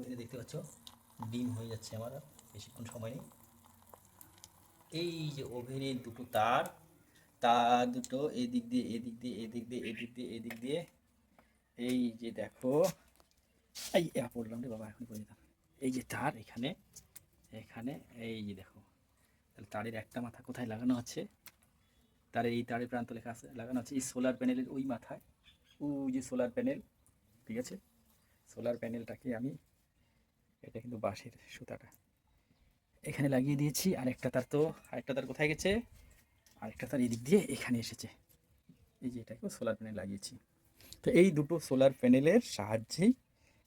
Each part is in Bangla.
ওভেনে দেখতে পাচ্ছ ডিম হয়ে যাচ্ছে আমার, বেশিক্ষণ সময় নেই। এই যে ওভেনের দুটো তার, তার দুটো এদিক দিয়ে এদিক দিয়ে এদিক দিয়ে এদিক দিয়ে এদিক দিয়ে, এই যে দেখো, এই পড়লাম রে বাবা, এখন পড়ে যেতাম। এই যে তার এখানে এখানে, এই যে দেখো, তাহলে তারের একটা মাথা কোথায় লাগানো আছে, তারের এই তারের প্রান্ত লেখা আছে লাগানো আছে এই সোলার প্যানেলের ওই মাথায়, ওই যে সোলার প্যানেল, ঠিক আছে। সোলার প্যানেলটাকে আমি, এটা কিন্তু বাঁশের সুতাটা, এখানে লাগিয়ে দিয়েছি। আরেকটা তার তো, আরেকটা তার কোথায় গেছে, আরেকটা তার এদিক দিয়ে এখানে এসেছে। এই যে এটাকেও সোলার প্যানেল লাগিয়েছি। তো এই দুটো সোলার প্যানেলের সাহায্যেই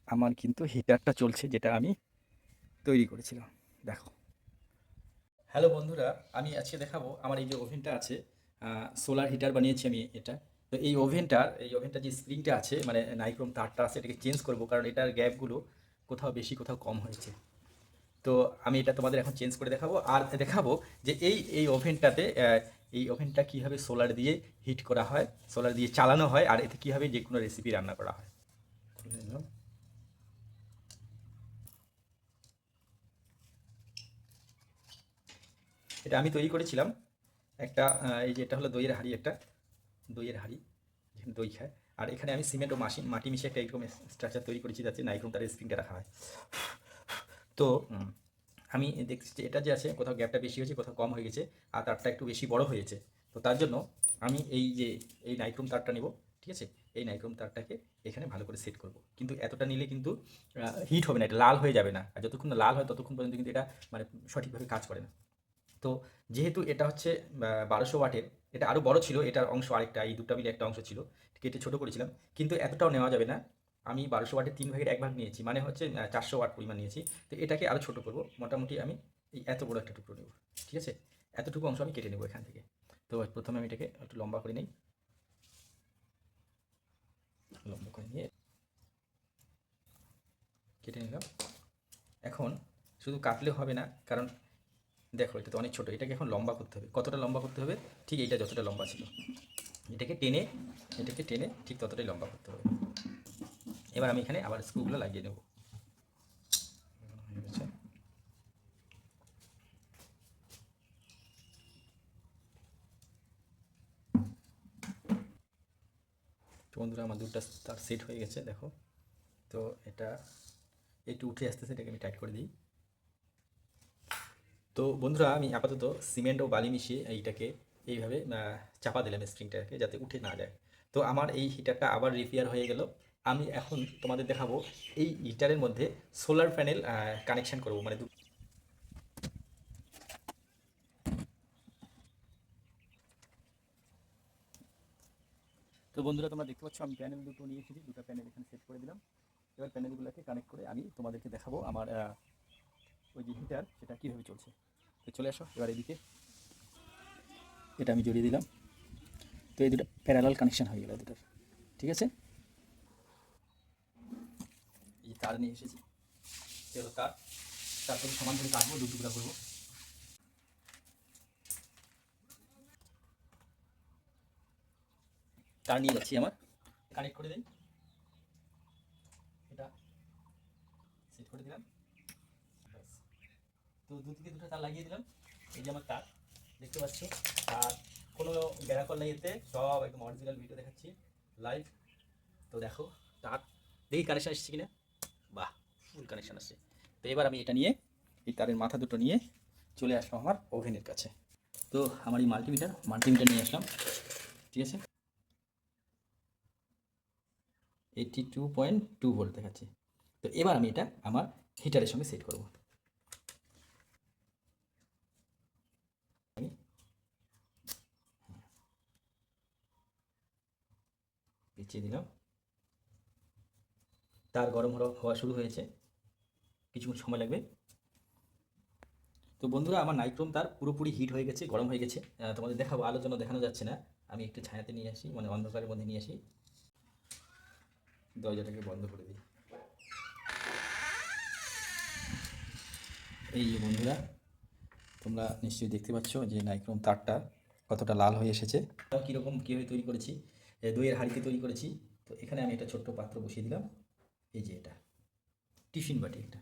আমার কিন্তু হিটারটা চলছে, যেটা আমি তৈরি করেছিলাম। দেখো, হ্যালো বন্ধুরা, আমি আজকে দেখাবো আমার এই যে ওভেনটা আছে, সোলার হিটার বানিয়েছি আমি এটা। তো এই ওভেনটার যে স্প্রিংটা আছে, মানে নাইক্রোম তারটা আছে, এটাকে চেঞ্জ করব, কারণ এটার গ্যাপগুলো কোথাও বেশি কোথাও কম হয়েছে। তো আমি এটা তোমাদের এখন চেঞ্জ করে দেখাবো, আর দেখাবো যে এই ওভেনটাতে, এই ওভেনটা কীভাবে সোলার দিয়ে হিট করা হয়, সোলার দিয়ে চালানো হয়, আর এতে কীভাবে যে কোনো রেসিপি রান্না করা হয়। এটা আমি তৈরি করেছিলাম একটা, এই যে এটা হলো দইয়ের হাঁড়ি, একটা দইয়ের হাঁড়ি যেখানে দই খায়। আর এখানে আমি সিমেন্ট ও মাটি মিশিয়ে একটা এরকম স্ট্রাকচার তৈরি করেছি, যাতে নাইক্রোম তারের স্প্রিংটা রাখা হয়। তো আমি দেখছি যে এটা যে আছে, কোথাও গ্যাপটা বেশি হয়েছে, কোথাও কম হয়ে গেছে, আর তারটা একটু বেশি বড় হয়েছে। তো তার জন্য আমি এই যে এই নাইক্রোম তারটা নেব, ঠিক আছে। এই নাইক্রোম তারটাকে এখানে ভালো করে সেট করব, কিন্তু এতটা নিলে কিন্তু হিট হবে না, এটা লাল হয়ে যাবে না, আর যতক্ষণ না লাল হয় ততক্ষণ পর্যন্ত কিন্তু এটা মানে সঠিকভাবে কাজ করে না। তো যেহেতু এটা হচ্ছে 1200 ওয়াটের, এটা আরও বড় ছিল, এটার অংশ আরেকটা, এই দুটো মিলে একটা অংশ ছিল, কেটে ছোটো করেছিলাম, কিন্তু এতটাও নেওয়া যাবে না। আমি 1200 ওয়াটের 3 ভাগের 1 ভাগ নিয়েছি, মানে হচ্ছে 400 ওয়াট পরিমাণ নিয়েছি। তো এটাকে আরও ছোটো করব, মোটামুটি আমি এই এত বড় একটা টুকরো নেব, ঠিক আছে। এতটুকু অংশ আমি কেটে নেব এখান থেকে। তো প্রথমে আমি এটাকে একটু লম্বা করে নিই, লম্বা করে নিয়ে কেটে নিলাম। এখন শুধু কাটলে হবে না, কারণ দেখো এটা তো অনেক ছোটো, এটাকে এখন লম্বা করতে হবে। কতটা লম্বা করতে হবে, ঠিক এইটা যতটা লম্বা ছিল, এটাকে টেনে ঠিক ততটাই লম্বা করতে হবে। এবার আমি এখানে আবার স্ক্রুগুলো লাগিয়ে নেব। তো বন্ধুরা, আমার দুধটা তার সেট হয়ে গেছে, দেখো। তো এটা একটু উঠে আসতেছে, এটাকে আমি টাইট করে দিই। তো বন্ধুরা, আমি আপাতত সিমেন্ট ও বালি মিশিয়ে এইটাকে এইভাবে চাপা দিলাম স্প্রিংটাকে, যাতে উঠে না যায়। তো আমার এই হিটারটা আবার রিপেয়ার হয়ে গেল। আমি এখন তোমাদের দেখাবো এই হিটারের মধ্যে সোলার প্যানেল কানেকশান করবো, মানে তো বন্ধুরা, তোমরা দেখতে পাচ্ছ আমি প্যানেল দুটো নিয়ে এসেছি, দুটো প্যানেল এখানে সেট করে দিলাম। এবার প্যানেলগুলোকে কানেক্ট করে আমি তোমাদেরকে দেখাবো আমার ওই যে হিটার, সেটা কীভাবে চলছে। তো চলে আসো এবার এদিকে, এটা আমি জড়িয়ে দিলাম। তো এই দুটো প্যারালাল কানেকশান হয়ে গেল দুটোর, ঠিক আছে। এই তার নিয়ে এসেছি, চলো তারপরে সমান করে কাটবো, দু টুকরা করবো। তার নিয়ে যাচ্ছি, আমার কানেক্ট করে দিই, এটা সেট করে দিলাম। তো দিকে দুটো তার লাগিয়ে দিলাম। এই যে আমার তার দেখতে পাচ্ছ, আর কোনো বেড়াকল নেই এতে, সব একদম অরিজিনাল ভিডিও দেখাচ্ছি লাইভ। তো দেখো তার, দেখি কানেকশান এসেছে কিনা, বাহ, ফুল কানেকশান আসছে। তো এবার আমি এটা নিয়ে, এই তারের মাথা দুটো নিয়ে চলে আসলাম আমার ওভেনের কাছে। তো আমার এই মাল্টিমিটার নিয়ে আসলাম, ঠিক আছে। 82.2 ভোল্ট দেখাচ্ছে। তো এবার আমি এটা আমার হিটারের সঙ্গে সেট করব। আমি পেঁচিয়ে দিলাম, তার গরম হওয়া শুরু হয়েছে, কিছুক্ষণ সময় লাগবে। তো বন্ধুরা, আমার নাইক্রোম তার পুরোপুরি হিট হয়ে গেছে, গরম হয়ে গেছে। তোমাদের দেখাবো, আলোর জন্য দেখানো যাচ্ছে না, আমি একটু ছায়াতে নিয়ে আসি, মানে অন্ধকারের মধ্যে নিয়ে আসি। দরজাটাকে বন্ধ করে দিই। এই যে বন্ধুরা, তোমরা নিশ্চয়ই দেখতে পাচ্ছ যে নাইক্রোম তারটা কতটা লাল হয়ে এসেছে। কীরকম কীভাবে তৈরি করেছি, দইয়ের হাঁড়িতে তৈরি করেছি। তো এখানে আমি একটা ছোট্ট পাত্র বসিয়ে দিলাম, এই যে এটা, টিফিন বাটি একটা,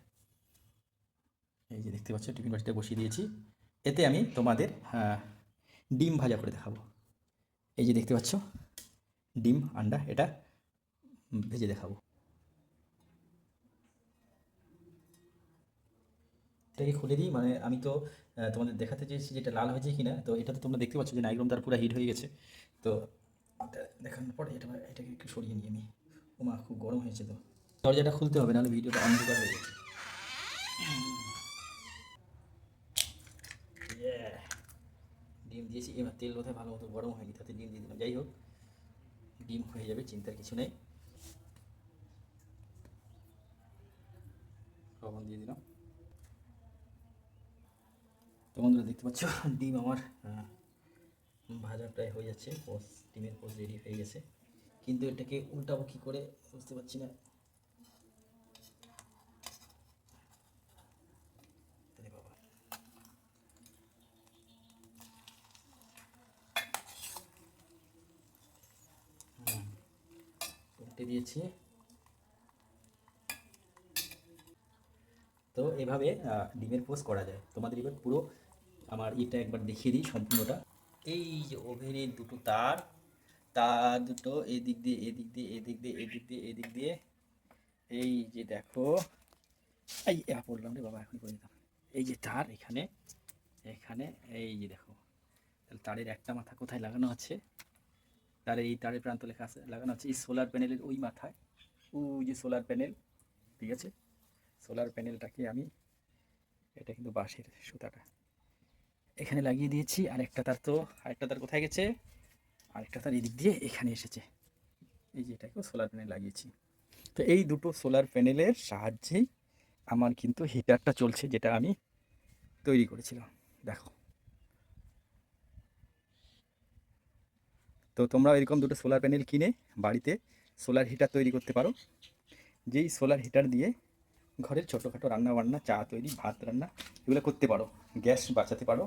এই যে দেখতে পাচ্ছ টিফিন বাটিটা বসিয়ে দিয়েছি। এতে আমি তোমাদের ডিম ভাজা করে দেখাবো। এই যে দেখতে পাচ্ছ ডিম আন্ডা, এটা ভেজে দেখাবো। এটাকে খুলে দিই, মানে আমি তো তোমাদের দেখাতে চেয়েছি যেটা লাল হয়েছে কিনা। তো এটা তো তোমরা দেখতে পাচ্ছ যে নাইগ্রোম তার পুরো হিট হয়ে গেছে। তো এটা দেখানোর পর এটাকে একটু সরিয়ে নিই আমি। ওমা খুব গরম হয়েছে, তো দরজাটা খুলতে হবে, নাহলে ভিডিওটা অন্ধকার হয়ে যাচ্ছে। ডিম দিয়েছি, এবার তেল বোধহয় ভালো মতো গরম হয়নি, তাতে ডিম দিয়ে দিলাম। যাই হোক, ডিম হয়ে যাবে, চিন্তার কিছু নেই। লবণ দিয়ে দিলাম। তো বন্ধুরা দেখতে পাচ্ছ ডিম আমার ভাজা প্রায় হয়ে যাচ্ছে। ডিমের পোস্ট রেডি হয়ে গেছে, কিন্তু এটাকে উল্টাবো কী করে বুঝতে পারছি না। বাবা, উল্টে দিয়েছি। তো এভাবে ডিমের পোস্ট করা যায়। তোমাদের এবার পুরো আমার এটা একবার দেখিয়ে দিই সম্পূর্ণটা। এই যে ওভেনের দুটো তার, তার দুটো এদিক দিয়ে এদিক দিয়ে এদিক দিয়ে এদিক দিয়ে এদিক দিয়ে, এই যে দেখো, এই পড়লাম রে বাবা, এখন করে দিতাম। এই যে তার এখানে এখানে, এই যে দেখো, তাহলে তারের একটা মাথা কোথায় লাগানো আছে, এই তারের প্রান্ত লেখা আছে, লাগানো আছে এই সোলার প্যানেলের ওই মাথায়। ওই যে সোলার প্যানেল, ঠিক আছে। সোলার প্যানেলটাকে আমি, এটা কিন্তু বাঁশের সুতাটা, এখানে লাগিয়ে দিয়েছি। আরেকটা তার কোথায় গেছে, আরেকটা তার এদিক দিয়ে এখানে এসেছে। এই যে এটাকেও সোলার প্যানেল লাগিয়েছি। তো এই দুটো সোলার প্যানেলের সাহায্যেই আমার কিন্তু হিটারটা চলছে, যেটা আমি তৈরি করেছিলাম। দেখো, তো তোমরা এরকম দুটো সোলার প্যানেল কিনে বাড়িতে সোলার হিটার তৈরি করতে পারো, যেই সোলার হিটার দিয়ে ঘরের ছোটোখাটো রান্না বান্না, চা তৈরি, ভাত রান্না, এগুলো করতে পারো, গ্যাস বাঁচাতে পারো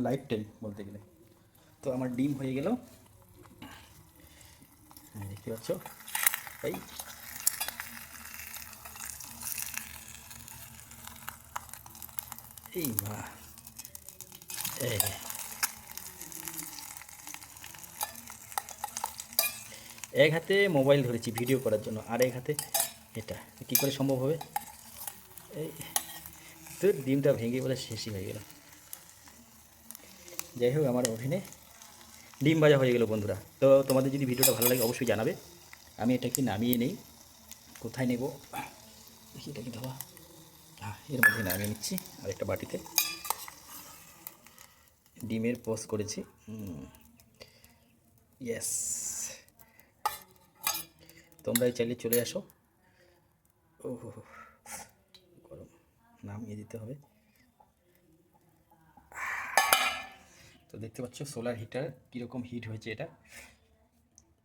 লাইফ টাইম বলতে গেলে। তো আমার ডিম হয়ে গেল, দেখতে পাচ্ছ। এই এই বা এক হাতে মোবাইল ধরেছি ভিডিও করার জন্য, আর এক হাতে এটা, কী করে সম্ভব হবে। এই তো ডিমটা ভেঙে বলে শেষই হয়ে গেল। যাই হোক, আমার ওভেনে ডিম ভাজা হয়ে গেল বন্ধুরা। তো তোমাদের যদি ভিডিওটা ভালো লাগে অবশ্যই জানাবে। আমি এটাকে নামিয়ে নেই, কোথায় নেব দেখি, এটা কি ধোয়া, এর মধ্যে নামিয়ে নিচ্ছি আরেকটা বাটিতে। ডিমের পোস্ট করেছি, ইয়েস। তোমরাই চাইলে চলে আসো। ও গরম, নামিয়ে দিতে হবে। তো দেখতে পাচ্ছ সোলার হিটার কীরকম হিট হয়েছে। এটা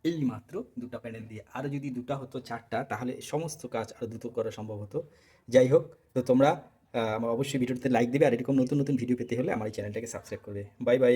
এই মাত্র দুটো প্যানেল দিয়ে, আরও যদি দুটো হতো, চারটা, তাহলে সমস্ত কাজ আরও দ্রুত করা সম্ভব হতো। যাই হোক, তো তোমরা আমার অবশ্যই ভিডিওতে লাইক দেবে, আর এরকম নতুন নতুন ভিডিও পেতে হলে আমার এই চ্যানেলটাকে সাবস্ক্রাইব করবে। Bye bye.